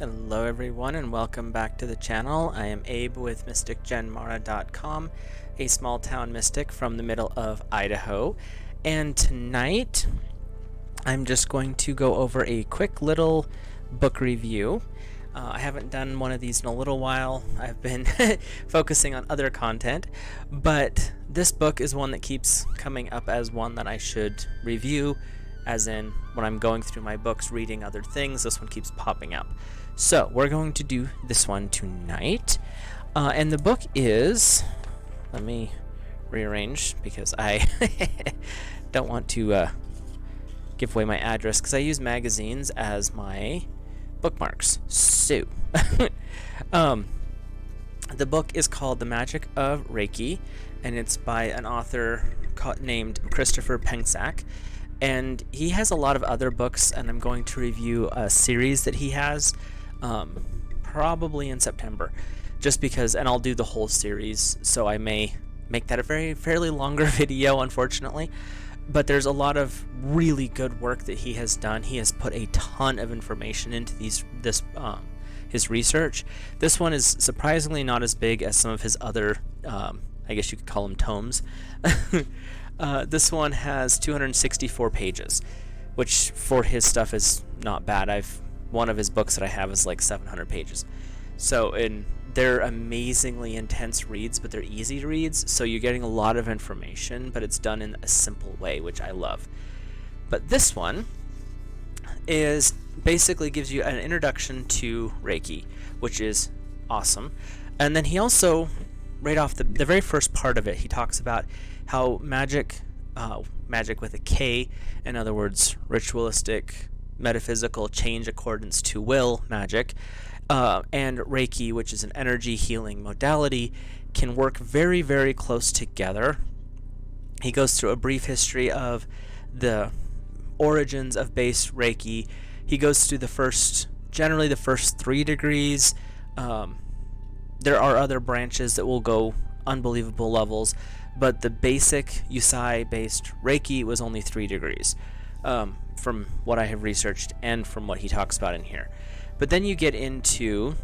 Hello everyone and welcome back to the channel. I am Abe with mysticgenmara.com, a small town mystic from the middle of Idaho. And tonight I'm just going to go over a quick little book review. I haven't done one of these in a little while. I've been focusing on other content, but this book is one that keeps coming up as one that I should review, as in when I'm going through my books reading other things, this one keeps popping up. So we're going to do this one tonight, and the book is, let me rearrange because I don't want to give away my address because I use magazines as my bookmarks. So the book is called The Magick of Reiki, and it's by an author named Christopher Penczak. And he has a lot of other books, and I'm going to review a series that he has probably in September, just because, and I'll do the whole series, so I may make that a fairly longer video, unfortunately. But there's a lot of really good work that he has done. He has put a ton of information into his research. This one is surprisingly not as big as some of his other, I guess you could call them tomes. This one has 264 pages, which for his stuff is not bad. One of his books that I have is like 700 pages. So, and they're amazingly intense reads, but they're easy reads, so you're getting a lot of information, but it's done in a simple way, which I love. But this one is basically gives you an introduction to Reiki, which is awesome. And then he also, right off the very first part of it, he talks about how magic with a K, in other words, ritualistic, metaphysical change accordance to will magic, and Reiki, which is an energy healing modality, can work very, very close together. He goes through a brief history of the origins of base Reiki. He goes through generally the first 3 degrees. There are other branches that will go unbelievable levels, but the basic Yusai-based Reiki was only 3 degrees, from what I have researched and from what he talks about in here. But then you get into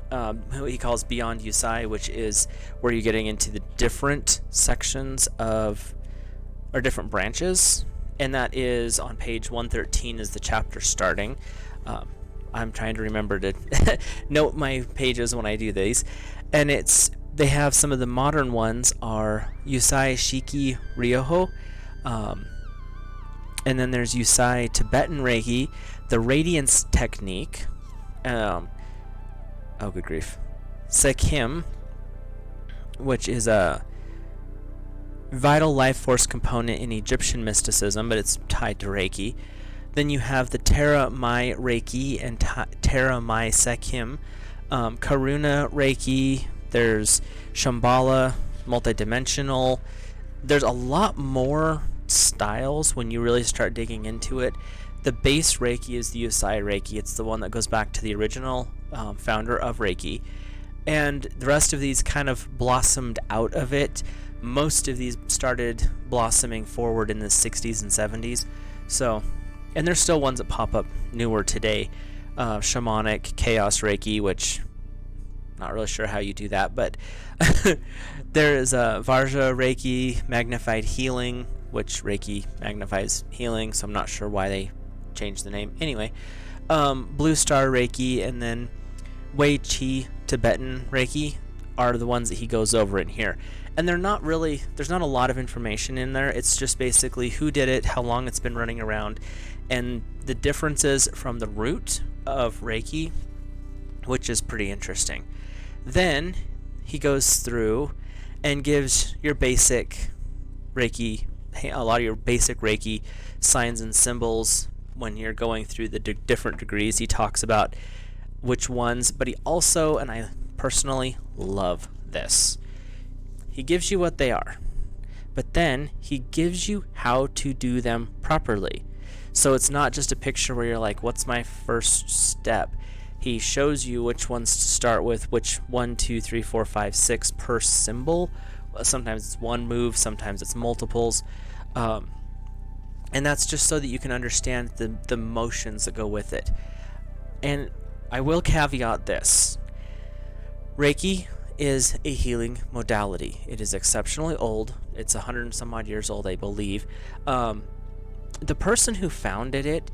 what he calls Beyond Yusai, which is where you're getting into the different sections of, or different branches, and that is on page 113 is the chapter starting. I'm trying to remember to note my pages when I do these, and they have some of the modern ones are Yusai Shiki Ryoho, and then there's Yusai Tibetan Reiki, the Radiance Technique, oh good grief, Sekim, which is a vital life force component in Egyptian mysticism, but it's tied to Reiki. Then you have the Tera Mai Reiki and Tera Mai Sekim, Karuna Reiki, there's Shambhala, multidimensional. There's a lot more styles when you really start digging into it. The base Reiki is the Yusai Reiki. It's the one that goes back to the original founder of Reiki. And the rest of these kind of blossomed out of it. Most of these started blossoming forward in the 60s and 70s. So, and there's still ones that pop up newer today. Shamanic, Chaos Reiki, which not really sure how you do that, but there is Varja Reiki, Magnified Healing, which Reiki magnifies healing, so I'm not sure why they changed the name. Anyway, Blue Star Reiki and then Wei Chi Tibetan Reiki are the ones that he goes over in here. And they're not really, there's not a lot of information in there. It's just basically who did it, how long it's been running around, and the differences from the root of Reiki, which is pretty interesting. Then he goes through and gives your basic Reiki, a lot of your basic Reiki signs and symbols when you're going through the different degrees. He talks about which ones, but he also, and I personally love this, he gives you what they are, but then he gives you how to do them properly. So it's not just a picture where you're like, what's my first step? He shows you which ones to start with, which 1, 2, 3, 4, 5, 6 per symbol. Sometimes it's one move, sometimes it's multiples. And that's just so that you can understand the motions that go with it. And I will caveat this. Reiki is a healing modality. It is exceptionally old. It's 100 and some odd years old, I believe. The person who founded it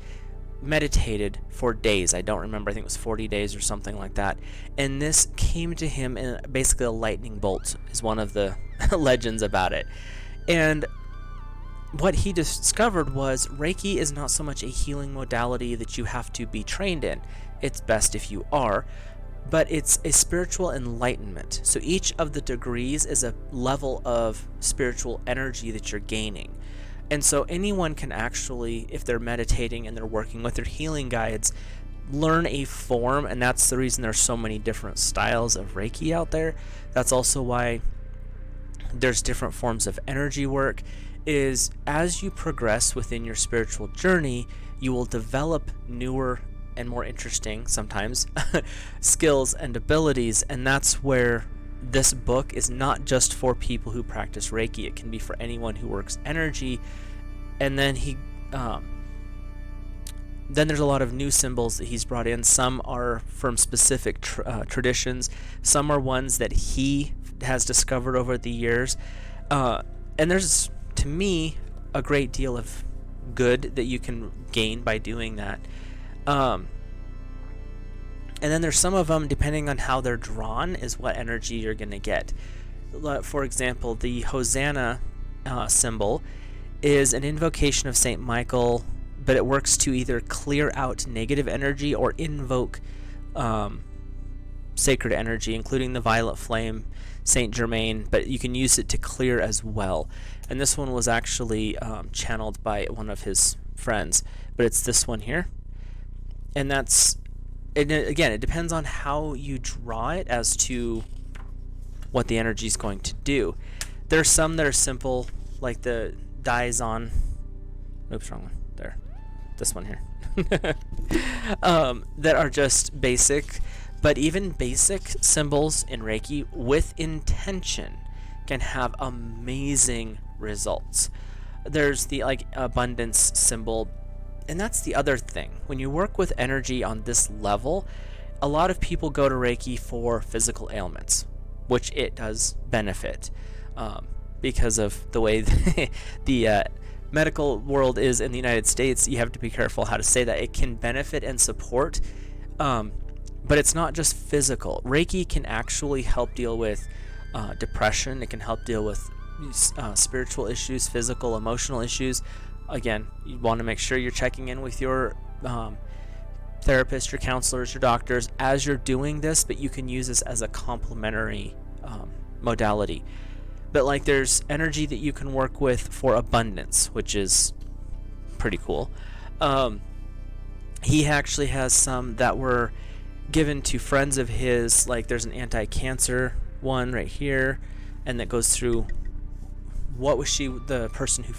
meditated for days. I don't remember. I think it was 40 days or something like that. And this came to him in basically a lightning bolt, is one of the legends about it. And what he discovered was Reiki is not so much a healing modality that you have to be trained in. It's best if you are, but it's a spiritual enlightenment. So each of the degrees is a level of spiritual energy that you're gaining. And so anyone can actually, if they're meditating and they're working with their healing guides, learn a form, and that's the reason there's so many different styles of Reiki out there. That's also why there's different forms of energy work, is as you progress within your spiritual journey, you will develop newer and more interesting, sometimes, skills and abilities, and that's where this book is not just for people who practice Reiki. It can be for anyone who works energy. And then then there's a lot of new symbols that he's brought in. Some are from specific traditions. Some are ones that he has discovered over the years. And there's, to me, a great deal of good that you can gain by doing that. And then there's some of them, depending on how they're drawn, is what energy you're going to get. For example, the Hosanna symbol is an invocation of Saint Michael, but it works to either clear out negative energy or invoke sacred energy, including the violet flame, Saint Germain, but you can use it to clear as well. And this one was actually channeled by one of his friends, but it's this one here. And that's, and again, it depends on how you draw it as to what the energy is going to do. There's some that are simple, like the dies on, oops, wrong one, there, this one here, that are just basic. But even basic symbols in Reiki with intention can have amazing results. There's the abundance symbol, and that's the other thing. When you work with energy on this level, a lot of people go to Reiki for physical ailments, which it does benefit because of the way the medical world is in the United States. You have to be careful how to say that. It can benefit and support, but it's not just physical. Reiki can actually help deal with depression. It can help deal with spiritual issues, physical, emotional issues. Again, you want to make sure you're checking in with your therapist, your counselors, your doctors as you're doing this, but you can use this as a complementary modality. But there's energy that you can work with for abundance, which is pretty cool. He actually has some that were given to friends of his, there's an anti-cancer one right here, and that goes through what was the person who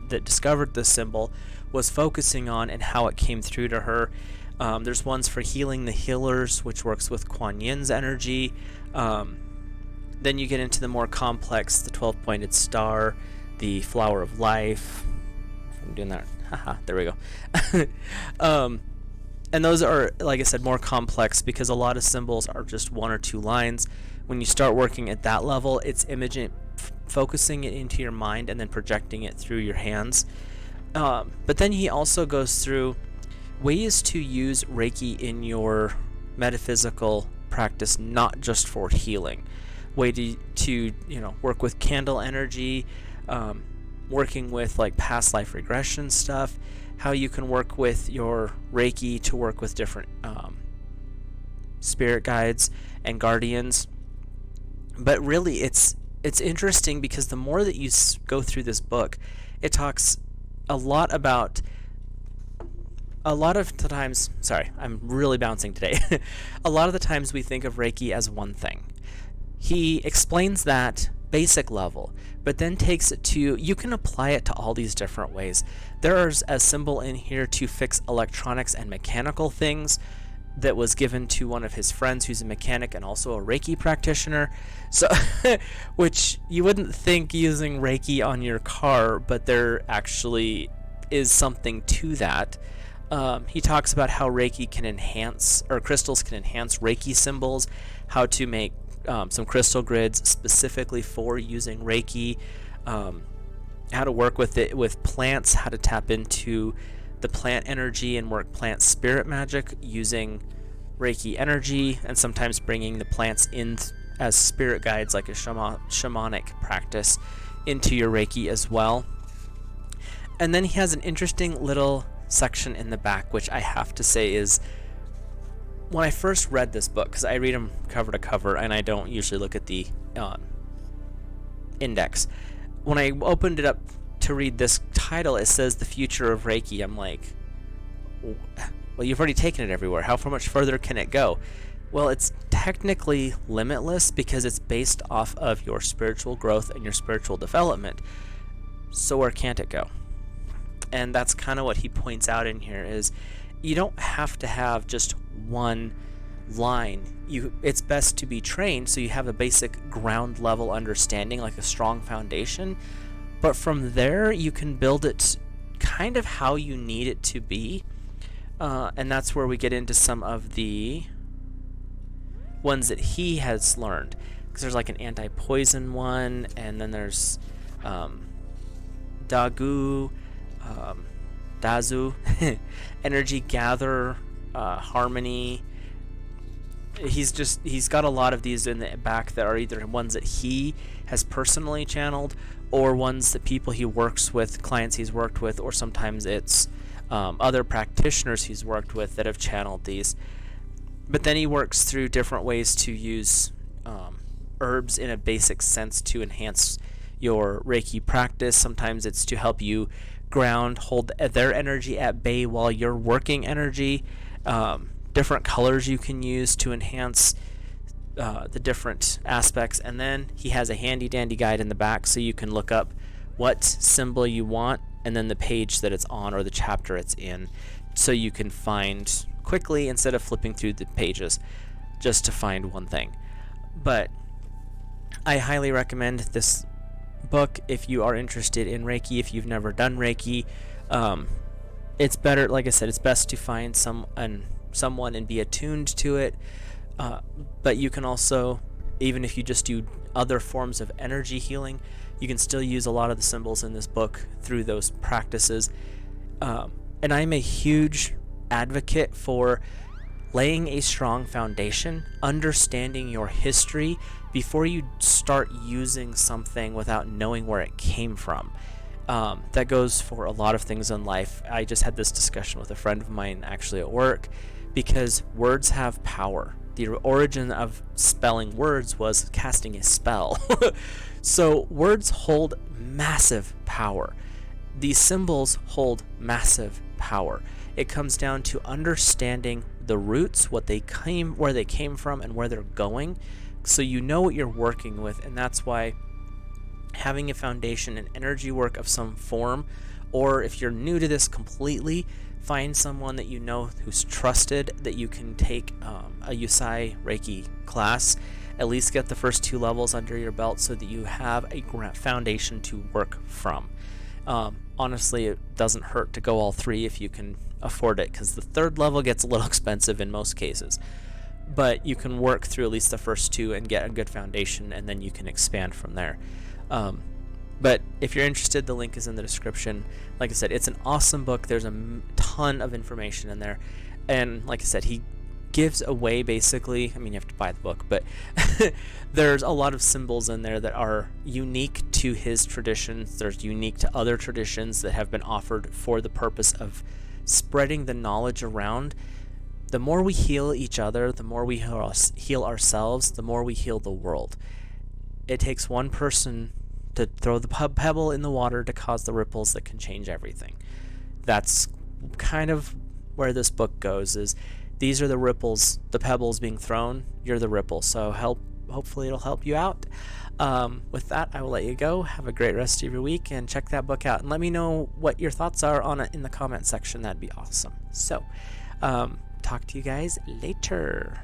that discovered this symbol was focusing on and how it came through to her. There's ones for healing the healers, which works with Kuan Yin's energy. Then you get into the more complex, the 12-pointed star, the flower of life. If I'm doing that, haha, there we go. And those are, like I said, more complex because a lot of symbols are just one or two lines. When you start working at that level, it's imaging, focusing it into your mind and then projecting it through your hands. But then he also goes through ways to use Reiki in your metaphysical practice, not just for healing. Way to work with candle energy, working with past life regression stuff, how you can work with your Reiki to work with different spirit guides and guardians. But really, it's interesting because the more that you go through this book, it talks a lot about, a lot of the times, sorry, I'm really bouncing today. A lot of the times we think of Reiki as one thing. He explains that basic level, but then takes it to, you can apply it to all these different ways. There's a symbol in here to fix electronics and mechanical things that was given to one of his friends who's a mechanic and also a Reiki practitioner. So, which you wouldn't think using Reiki on your car, but there actually is something to that. He talks about how Reiki can enhance, or crystals can enhance Reiki symbols, how to make some crystal grids specifically for using Reiki, how to work with it with plants, how to tap into the plant energy and work plant spirit magic using Reiki energy, and sometimes bringing the plants in as spirit guides, like a shamanic practice, into your Reiki as well. And then he has an interesting little section in the back, which I have to say is, when I first read this book, because I read them cover to cover and I don't usually look at the index, when I opened it up to read this title, it says The Future of Reiki. I'm like, well, you've already taken it everywhere. How much further can it go? Well, it's technically limitless because it's based off of your spiritual growth and your spiritual development. So where can't it go? And that's kind of what he points out in here, is you don't have to have just one line. It's best to be trained so you have a basic ground level understanding, like a strong foundation. But from there, you can build it kind of how you need it to be. And that's where we get into some of the ones that he has learned. Because there's like an anti-poison one, and then there's Dazu, energy gather, harmony. He's got a lot of these in the back that are either ones that he has personally channeled, or ones that people he works with, clients he's worked with, or sometimes it's other practitioners he's worked with that have channeled these. But then he works through different ways to use herbs in a basic sense to enhance your Reiki practice. Sometimes it's to help you ground, hold their energy at bay while you're working energy. Different colors you can use to enhance the different aspects. And then he has a handy dandy guide in the back so you can look up what symbol you want and then the page that it's on or the chapter it's in, so you can find quickly instead of flipping through the pages just to find one thing. But I highly recommend this book if you are interested in Reiki. If you've never done Reiki, it's better, like I said, it's best to find someone and be attuned to it. But you can also, even if you just do other forms of energy healing, you can still use a lot of the symbols in this book through those practices. And I'm a huge advocate for laying a strong foundation, understanding your history before you start using something without knowing where it came from. That goes for a lot of things in life. I just had this discussion with a friend of mine actually at work, because words have power. The origin of spelling words was casting a spell. So words hold massive power. These symbols hold massive power. It comes down to understanding the roots, where they came from, and where they're going, so you know what you're working with. And that's why having a foundation and energy work of some form, or if you're new to this completely, find someone that you know who's trusted, that you can take a Yusai Reiki class, at least get the first 2 levels under your belt so that you have a foundation to work from. Honestly, it doesn't hurt to go all 3 if you can afford it, because the 3rd level gets a little expensive in most cases. But you can work through at least the first 2 and get a good foundation, and then you can expand from there. But if you're interested, the link is in the description. Like I said, it's an awesome book. There's a ton of information in there. And like I said, he gives away basically, I mean, you have to buy the book, but there's a lot of symbols in there that are unique to his traditions. There's unique to other traditions that have been offered for the purpose of spreading the knowledge around. The more we heal each other, the more we heal ourselves, the more we heal the world. It takes one person to throw the pebble in the water to cause the ripples that can change everything. That's kind of where this book goes, is these are the ripples, the pebbles being thrown, you're the ripple. So hopefully it'll help you out. With that, I will let you go. Have a great rest of your week, and check that book out, and let me know what your thoughts are on it in the comment section. That'd be awesome. So talk to you guys later.